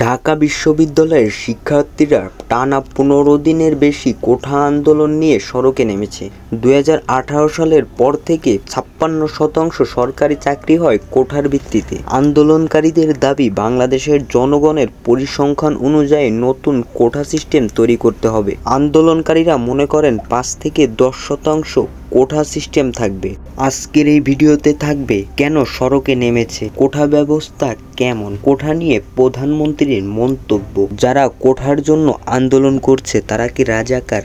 ঢাকা বিশ্ববিদ্যালয়ের শিক্ষার্থীরা টানা ১৫ দিনের বেশি কোঠা আন্দোলন নিয়ে সড়কে নেমেছে। ২০১৮ সালের পর থেকে ৫৬% সরকারি চাকরি হয় কোঠার ভিত্তিতে। আন্দোলনকারীদের দাবি, বাংলাদেশের জনগণের পরিসংখ্যান অনুযায়ী নতুন কোঠা সিস্টেম তৈরি করতে হবে। আন্দোলনকারীরা মনে করেন ৫ থেকে ১০% কোঠা সিস্টেম থাকবে। আজকের এই ভিডিওতে থাকবে কেন সড়কে নেমেছে, কোঠা ব্যবস্থা কেমন, কোঠা নিয়ে প্রধানমন্ত্রীর মন্তব্য, যারা কোঠার জন্য আন্দোলন করছে তারা কি রাজাকার।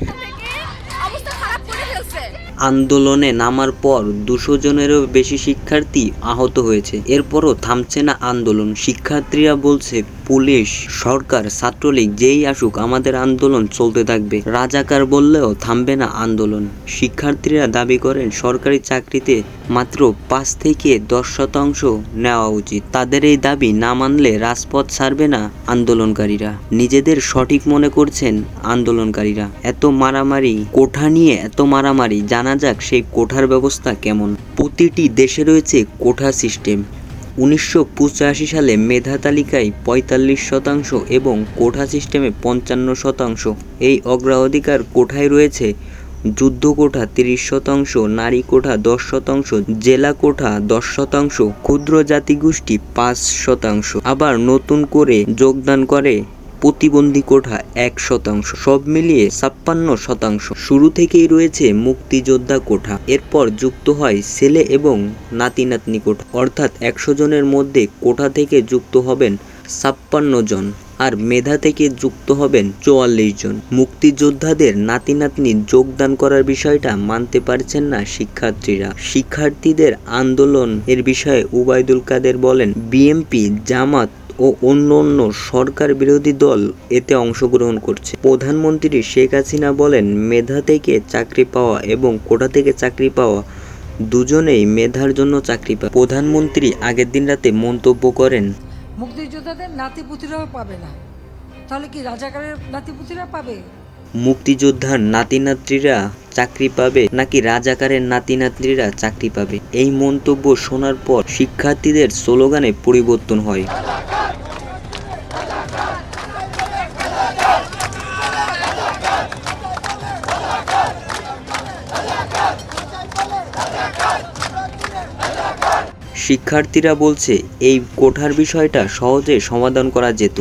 আন্দোলনে নামার পর ২০০ জনেরও বেশি শিক্ষার্থী আহত হয়েছে। এরপরও থামছে না আন্দোলন। শিক্ষার্থীরা বলছে, পুলিশ, সরকার, ছাত্রলীগ যেই আসুক আমাদের আন্দোলন চলতে থাকবে। রাজাকার বললেও থামবে না আন্দোলন। শিক্ষার্থীরা দাবি করেন সরকারি চাকরিতে মাত্র ৫ থেকে ১০% নেওয়া উচিত। তাদের এই দাবি না মানলে রাজপথ ছাড়বে না আন্দোলনকারীরা। নিজেদের সঠিক মনে করছেন আন্দোলনকারীরা। এত মারামারি, কোঠা নিয়ে এত মারামারি, জানা যাক সেই কোঠার ব্যবস্থা কেমন। প্রতিটি দেশে রয়েছে কোঠা সিস্টেম। ১৯৮৫ সালে মেধা তালিকায় ৪৫% এবং কোঠা সিস্টেমে ৫৫%। এই অগ্রাধিকার কোঠায় রয়েছে যুদ্ধ কোঠা ৩০%, নারী কোঠা 10%, জেলা কোঠা 10%, ক্ষুদ্র জাতিগোষ্ঠী ৫%। আবার নতুন করে যোগদান করে প্রতিবন্ধী কোঠা ১%। সব মিলিয়ে ৫৬%। শুরু থেকেই রয়েছে মুক্তিযোদ্ধা কোঠা। এরপর যুক্ত হয় ছেলে এবং নাতি নাতনি কোঠা। অর্থাৎ ১০০ জনের মধ্যে কোঠা থেকে যুক্ত হবেন ৫৬ জন আর মেধা থেকে যুক্ত হবেন ৪৪ জন। মুক্তিযোদ্ধাদের নাতি নাতনি যোগদান করার বিষয়টা মানতে পারছেন না শিক্ষার্থীরা। শিক্ষার্থীদের আন্দোলন এর বিষয়ে উবাইদুল কাদের বলেন, বিএনপি, জামাত ও অন্য সরকার বিরোধী দল এতে অংশগ্রহণ করছে। প্রধানমন্ত্রী শেখ হাসিনা বলেন, মেধা থেকে চাকরি পাওয়া এবং কোঠা থেকে চাকরি পাওয়া দুজনেই মেধার জন্য চাকরি পায়। প্রধানমন্ত্রী আগের দিন রাতে মন্তব্য করেন, মুক্তিযোদ্ধাদের নাতিপুতিরাও পাবে না, তাহলে কি রাজাকারের নাতিপুতিরা পাবে? মুক্তিযোদ্ধার নাতি নাতনিরা চাকরি পাবে নাকি রাজাকারের নাতি নাতনিরা চাকরি পাবে? এই মন্তব্য শোনার পর শিক্ষার্থীদের স্লোগানে পরিবর্তন হয়। শিক্ষার্থীরা বলছে, এই কোঠার বিষয়টা সহজে সমাধান করা যেত।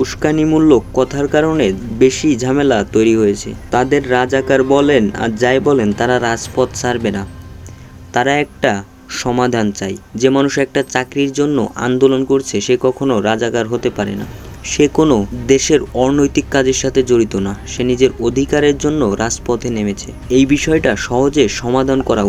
উস্কানিমূলক কথার কারণে বেশি ঝামেলা তৈরি হয়েছে। তাদের রাজাকার বলেন আর যাই বলেন, তারা রাজপথ ছাড়বে না। তারা একটা সমাধান চাই। যে মানুষ একটা চাকরির জন্য আন্দোলন করছে সে কখনো রাজাকার হতে পারে না। সে কোনো দেশের অনৈতিক কাজের সাথে জড়িত না। সে নিজের অধিকারের জন্য রাজপথে নেমেছে। এই বিষয়টা সহজে সমাধান করা